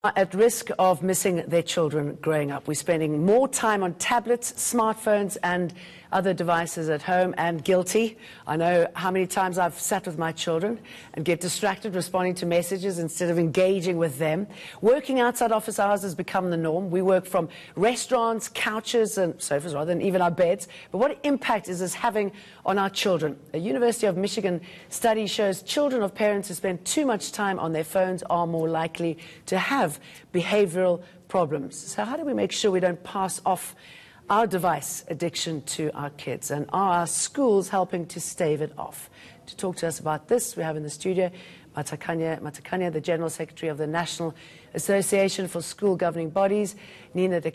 Are at risk of missing their children growing up. We're spending more time on tablets, smartphones and other devices at home, and guilty. I know how many times I've sat with my children and get distracted responding to messages instead of engaging with them. Working outside office hours has become the norm. We work from restaurants, couches and sofas rather than even our beds. But what impact is this having on our children? A University of Michigan study shows children of parents who spend too much time on their phones are more likely to have behavioral problems. So how do we make sure we don't pass off our device addiction to our kids? And are our schools helping to stave it off? To talk to us about this, we have in the studio Matakanye, the General Secretary of the National Association for School Governing Bodies, Nina de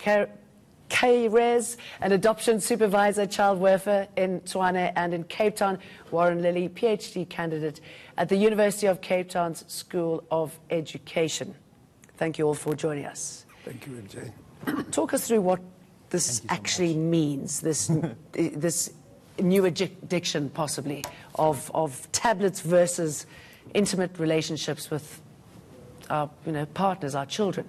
Caires, an adoption supervisor, child welfare in Tshwane and in Cape Town, Warren Lilley, PhD candidate at the University of Cape Town's School of Education. Thank you all for joining us. Thank you, Jane. Talk us through what this actually means, this new addiction possibly of tablets versus intimate relationships with our partners, our children.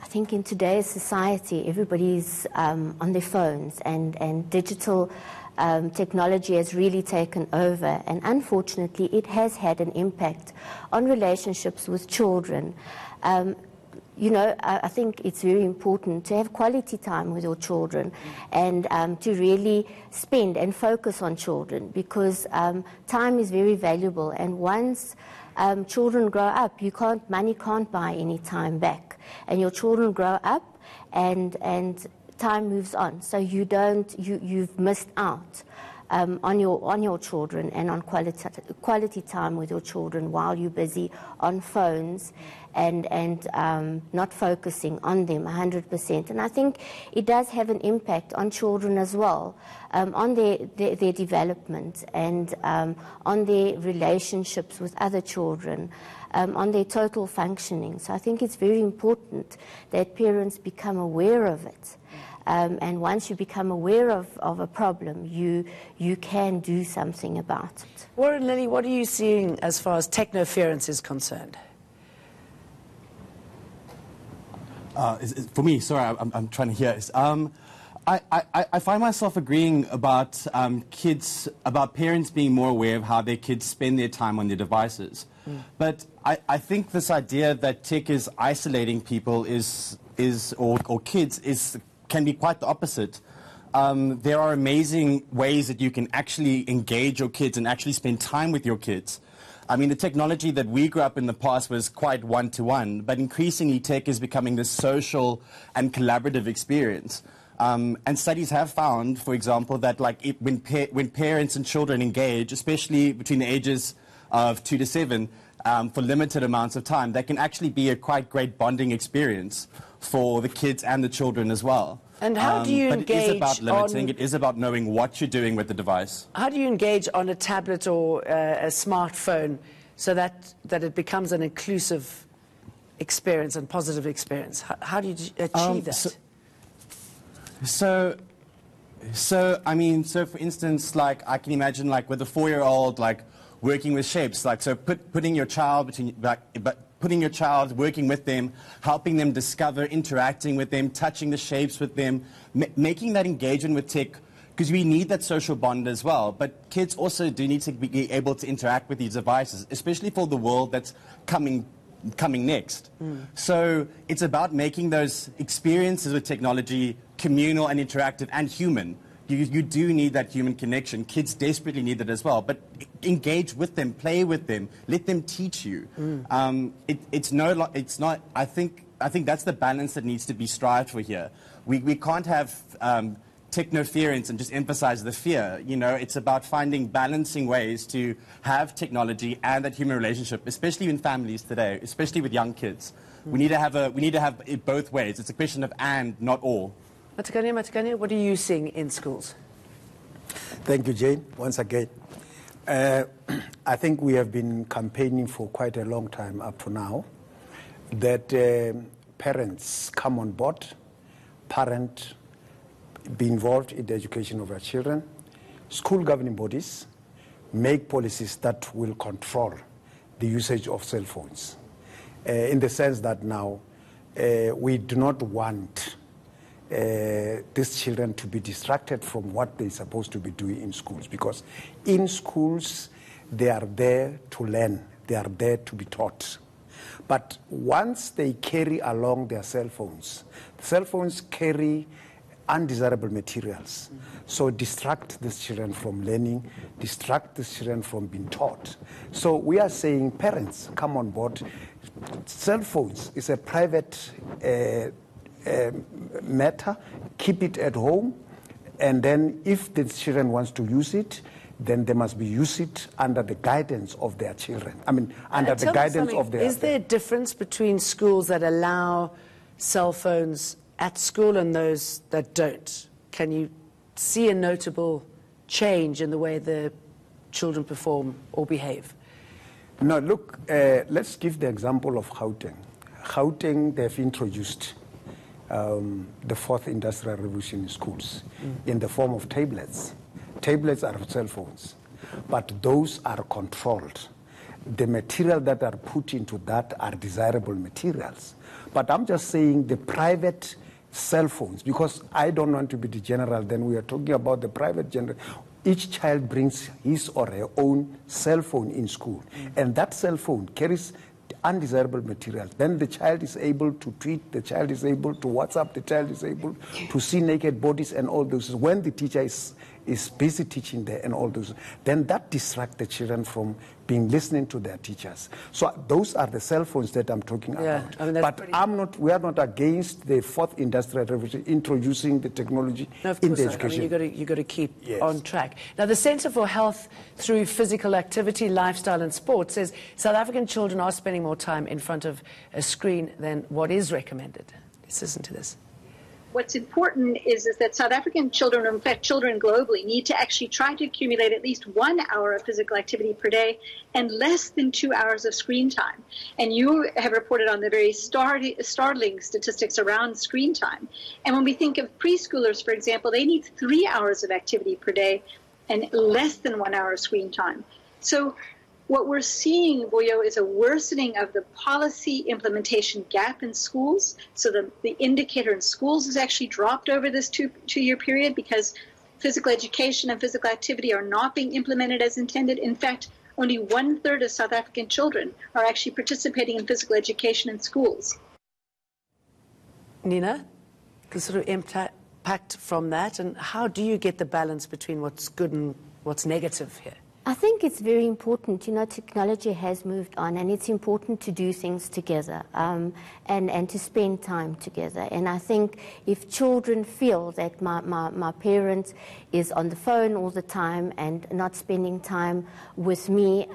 I think in today's society, everybody's on their phones, and digital technology has really taken over, and unfortunately it has had an impact on relationships with children. I think it's very important to have quality time with your children and to really spend and focus on children, because time is very valuable, and once children grow up, money can't buy any time back, and your children grow up and time moves on, so you've missed out on your children and on quality time with your children while you're busy on phones and not focusing on them 100%. And I think it does have an impact on children as well, on their development and on their relationships with other children, on their total functioning. So I think it's very important that parents become aware of it. And once you become aware of a problem, you can do something about it. Warren Lilley, what are you seeing as far as technoference is concerned? For me, sorry, I'm trying to hear this. I find myself agreeing about about parents being more aware of how their kids spend their time on their devices. But I think this idea that tech is isolating people or kids can be quite the opposite. There are amazing ways that you can actually engage your kids and actually spend time with your kids. I mean, the technology that we grew up in the past was quite one-to-one, but increasingly tech is becoming this social and collaborative experience. And studies have found, for example, that when parents and children engage, especially between the ages of 2 to 7, for limited amounts of time, that can actually be a quite great bonding experience for the kids and the children as well. And how do you engage? It is about limiting. It is about knowing what you're doing with the device. How do you engage on a tablet or a smartphone so that it becomes an inclusive experience and positive experience? How do you achieve that? So for instance, I can imagine with a 4-year-old working with shapes, putting your child putting your child, working with them, helping them discover, interacting with them, touching the shapes with them, making that engagement with tech, because we need that social bond as well. But kids also do need to be able to interact with these devices, especially for the world that's coming next. So it's about making those experiences with technology communal and interactive and human. You do need that human connection. Kids desperately need that as well. But engage with them, play with them, let them teach you. It's not. I think that's the balance that needs to be strived for here. We can't have technoference and just emphasize the fear. It's about finding balancing ways to have technology and that human relationship, especially in families today, especially with young kids. We need to have it both ways. It's a question of and, not or. Matakanye, what are you seeing in schools? Thank you, Jane, once again. I think we have been campaigning for quite a long time up to now that parents come on board, be involved in the education of our children, school governing bodies make policies that will control the usage of cell phones. In the sense that now we do not want these children to be distracted from what they're supposed to be doing in schools, because in schools they are there to learn, they are there to be taught. But once they carry along their cell phones carry undesirable materials. So distract these children from learning, distract these children from being taught. So we are saying, parents, come on board. Cell phones is a private matter. Keep it at home, and then if the children wants to use it, then they must be use it under the guidance of their children. I mean, under the guidance of their... Is there a difference between schools that allow cell phones at school and those that don't? Can you see a notable change in the way the children perform or behave? No, look, let's give the example of Gauteng. Gauteng, they've introduced the fourth industrial revolution in schools in the form of tablets. Tablets are cell phones, but those are controlled. The material that are put into that are desirable materials. But I'm just saying the private cell phones, because I don't want to be the general, then we are talking about the private general. Each child brings his or her own cell phone in school, and that cell phone carries undesirable materials. Then the child is able to tweet, the child is able to WhatsApp, the child is able to see naked bodies and all those. When the teacher is busy teaching there and all those, then that distracts the children from listening to their teachers. So those are the cell phones that I'm talking about. I mean, but we are not against the fourth industrial revolution introducing the technology in the education. I mean, you've got to keep on track. Now, the Centre for Health through Physical Activity, Lifestyle and Sport says South African children are spending more time in front of a screen than what is recommended. Let's listen to this. What's important is that South African children, or in fact children globally, need to actually try to accumulate at least 1 hour of physical activity per day and less than 2 hours of screen time. And you have reported on the very startling statistics around screen time. And when we think of preschoolers, for example, they need 3 hours of activity per day and less than 1 hour of screen time. So what we're seeing, Boyo, is a worsening of the policy implementation gap in schools. So the indicator in schools has actually dropped over this two-year period because physical education and physical activity are not being implemented as intended. In fact, only 1/3 of South African children are actually participating in physical education in schools. Nina, the sort of impact from that, and how do you get the balance between what's good and what's negative here? I think it's very important. You know, technology has moved on, and it's important to do things together and to spend time together. And I think if children feel that my parent is on the phone all the time and not spending time with me,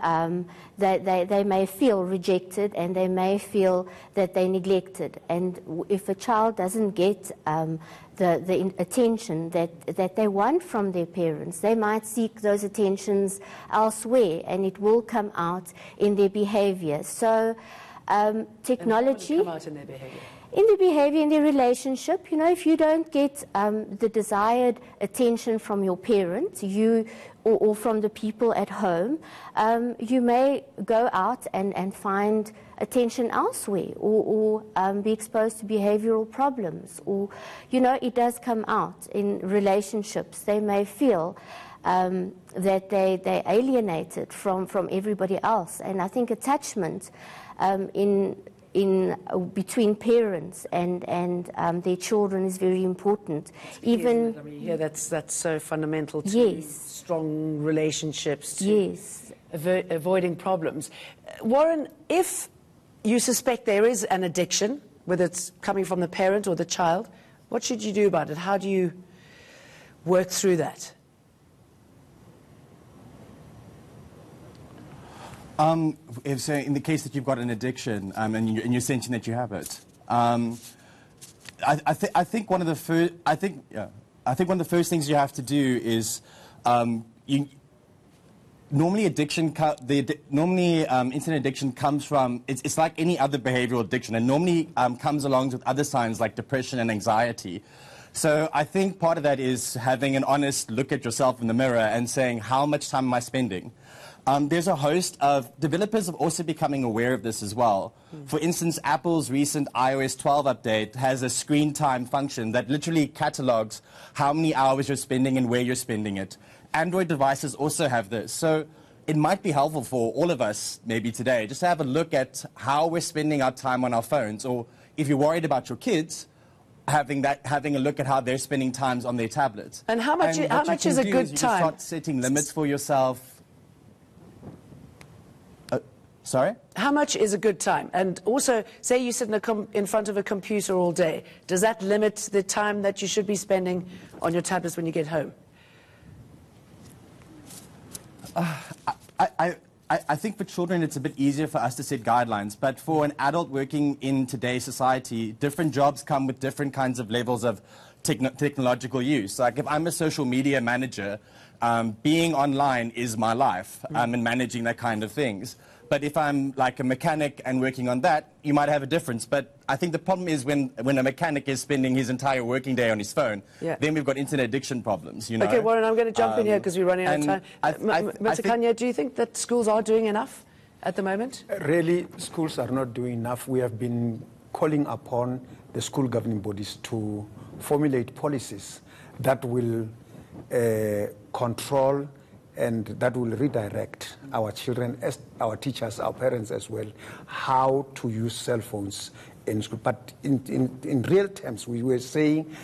they may feel rejected and they may feel that they're neglected. And if a child doesn't get the attention that they want from their parents, they might seek those attentions elsewhere, and it will come out in their behavior. So technology... Come out in their behavior? In their behavior, in their relationship. You know, if you don't get the desired attention from your parents, or from the people at home, you may go out and find attention elsewhere, or be exposed to behavioral problems, or, you know, it does come out in relationships. They may feel that they're alienated from everybody else. And I think attachment between parents and their children is very important. Even, I mean, yeah, that's so fundamental to strong relationships, to avoiding problems. Warren, if you suspect there is an addiction, whether it's coming from the parent or the child, what should you do about it? How do you work through that? So in the case that you've got an addiction and you're sensing that you have it, I think one of the first things you have to do is normally internet addiction comes from, it's like any other behavioral addiction, and normally comes along with other signs like depression and anxiety. So I think part of that is having an honest look at yourself in the mirror and saying, how much time am I spending? There's a host of developers are also becoming aware of this as well. For instance, Apple's recent iOS 12 update has a screen time function that literally catalogs how many hours you're spending and where you're spending it. Android devices also have this. So it might be helpful for all of us maybe today just to have a look at how we're spending our time on our phones, or if you're worried about your kids, having a look at how they're spending times on their tablets. And how much is a good you time? Start setting limits for yourself. Sorry? How much is a good time? And also, say you sit in front of a computer all day. Does that limit the time that you should be spending on your tablets when you get home? I think for children it's a bit easier for us to set guidelines, but for an adult working in today's society, different jobs come with different kinds of levels of technological use. Like if I'm a social media manager, being online is my life, and managing that kind of things. But if I'm like a mechanic and working on that, you might have a difference. But I think the problem is when a mechanic is spending his entire working day on his phone, then we've got internet addiction problems, you know. Okay, Warren, I'm going to jump in here because we're running out of time. Matakanye, do you think that schools are doing enough at the moment? Really, schools are not doing enough. We have been calling upon the school governing bodies to formulate policies that will control and that will redirect our children, as our teachers, our parents as well, how to use cell phones in school. But in real terms, we were saying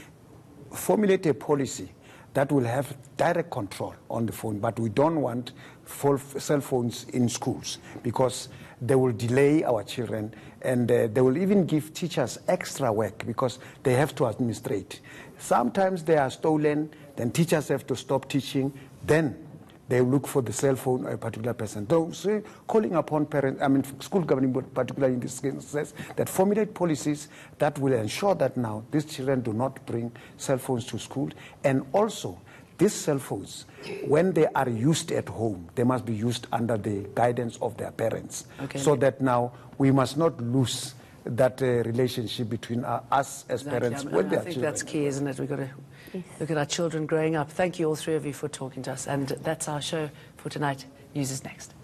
formulate a policy that will have direct control on the phone, but we don't want cell phones in schools because they will delay our children, and they will even give teachers extra work because they have to administrate. Sometimes they are stolen, then teachers have to stop teaching, then they look for the cell phone of a particular person. So calling upon parents, school governing board, particularly in this case, says that formulate policies that will ensure that now these children do not bring cell phones to school. And also, these cell phones, when they are used at home, they must be used under the guidance of their parents. Okay. So that now we must not lose that relationship between us as parents with their children. I think that's key, isn't it? We've got to look at our children growing up. Thank you, all three of you, for talking to us. And that's our show for tonight. News is next.